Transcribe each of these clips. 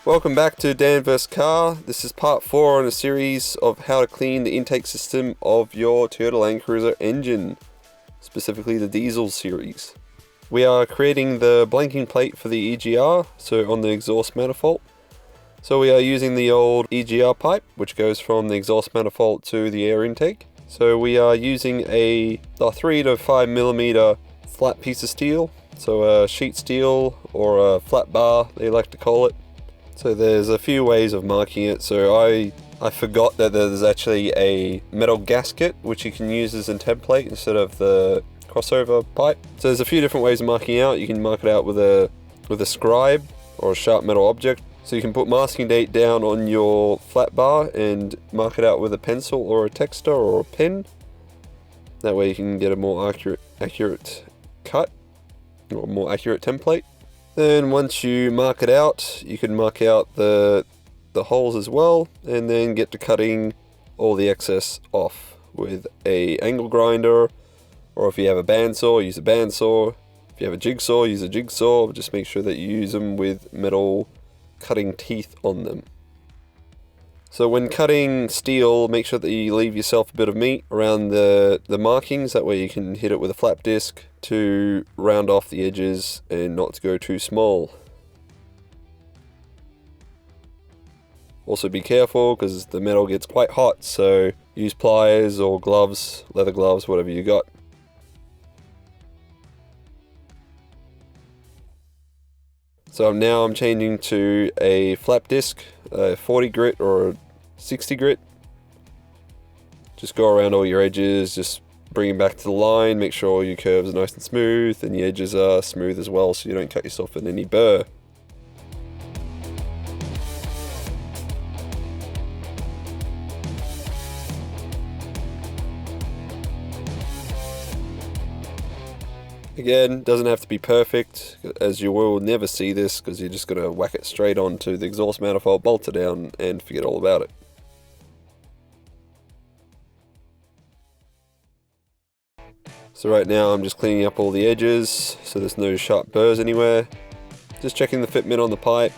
Welcome back to Dan vs Car. This is part 4 on a series of how to clean the intake system of your Toyota Land Cruiser engine, specifically the diesel series. We are creating the blanking plate for the EGR, so on the exhaust manifold. So we are using the old EGR pipe, which goes from the exhaust manifold to the air intake. So we are using a 3 to 5 millimeter flat piece of steel, so a sheet steel or a flat bar they like to call it. So there's a few ways of marking it. So I forgot that there's actually a metal gasket which you can use as a template instead of the crossover pipe. So there's a few different ways of marking out. You can mark it out with a scribe or a sharp metal object. So you can put masking tape down on your flat bar and mark it out with a pencil or a texter or a pen. That way you can get a more accurate cut or more accurate template. Then once you mark it out, you can mark out the holes as well, and then get to cutting all the excess off with a angle grinder, or if you have a bandsaw, use a bandsaw. If you have a jigsaw, use a jigsaw. Just make sure that you use them with metal cutting teeth on them. So when cutting steel, make sure that you leave yourself a bit of meat around the markings. That way you can hit it with a flap disc to round off the edges and not to go too small. Also be careful because the metal gets quite hot, so use pliers or gloves, leather gloves, whatever you got. So now I'm changing to a flap disc, a 40 grit or a 60 grit. Just go around all your edges, just bring them back to the line, make sure all your curves are nice and smooth and the edges are smooth as well so you don't cut yourself in any burr. Again, doesn't have to be perfect, as you will never see this because you're just going to whack it straight onto the exhaust manifold, bolt it down and forget all about it. So right now I'm just cleaning up all the edges so there's no sharp burrs anywhere. Just checking the fitment on the pipe.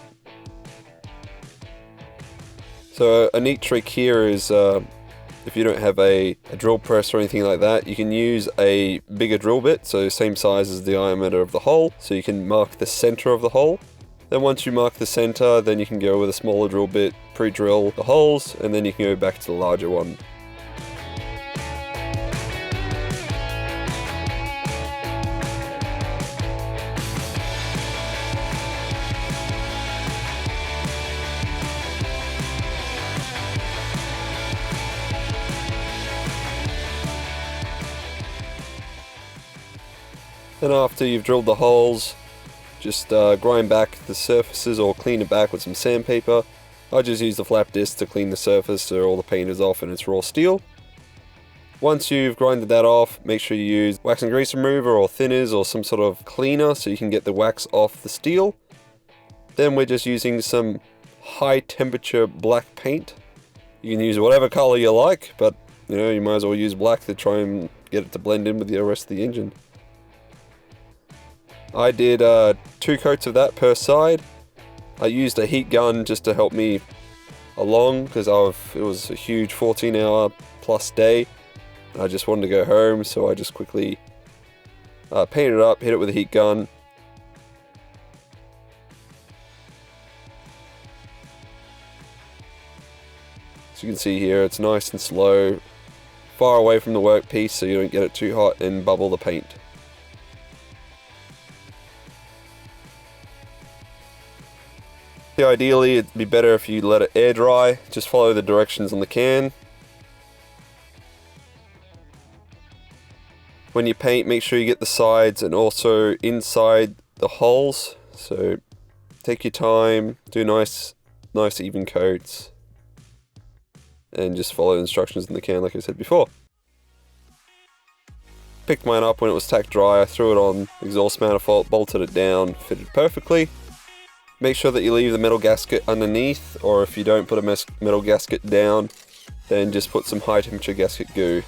So a neat trick here is if you don't have a drill press or anything like that, you can use a bigger drill bit, so same size as the diameter of the hole, so you can mark the center of the hole. Then once you mark the center, then you can go with a smaller drill bit, pre-drill the holes, and then you can go back to the larger one. Then after you've drilled the holes, just grind back the surfaces or clean it back with some sandpaper. I just use the flap disc to clean the surface so all the paint is off and it's raw steel. Once you've grinded that off, make sure you use wax and grease remover or thinners or some sort of cleaner so you can get the wax off the steel. Then we're just using some high temperature black paint. You can use whatever color you like, but you might as well use black to try and get it to blend in with the rest of the engine. I did 2 coats of that per side. I used a heat gun just to help me along because it was a huge 14-hour plus day. I just wanted to go home, so I just quickly painted it up, hit it with a heat gun. As you can see here, it's nice and slow, far away from the workpiece so you don't get it too hot and bubble the paint. Ideally, it'd be better if you let it air dry. Just follow the directions on the can. When you paint, make sure you get the sides and also inside the holes. So take your time, do nice even coats, and just follow the instructions in the can like I said before. Picked mine up when it was tack dry. I threw it on the exhaust manifold, bolted it down, fitted perfectly. Make sure that you leave the metal gasket underneath, or if you don't put a metal gasket down, then just put some high temperature gasket goo.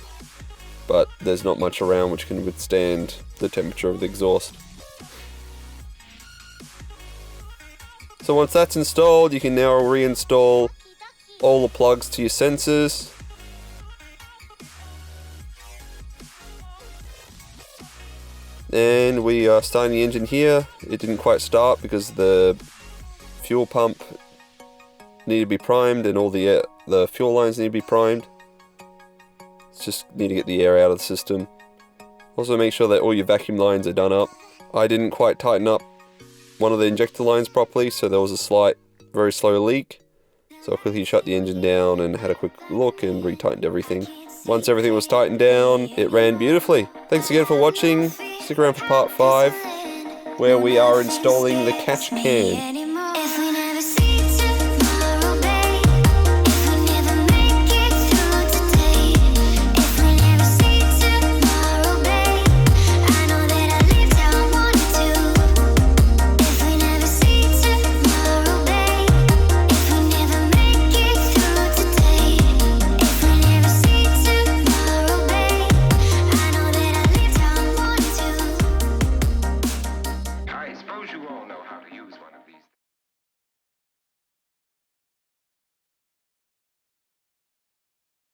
But there's not much around which can withstand the temperature of the exhaust. So once that's installed, you can now reinstall all the plugs to your sensors. And we are starting the engine here. It didn't quite start because the fuel pump needed to be primed and all the fuel lines need to be primed. Just need to get the air out of the system. Also make sure that all your vacuum lines are done up. I didn't quite tighten up one of the injector lines properly, so there was a slight, very slow leak. So I quickly shut the engine down and had a quick look and retightened everything. Once everything was tightened down, it ran beautifully. Thanks again for watching. Stick around for part 5, where we are installing the catch can.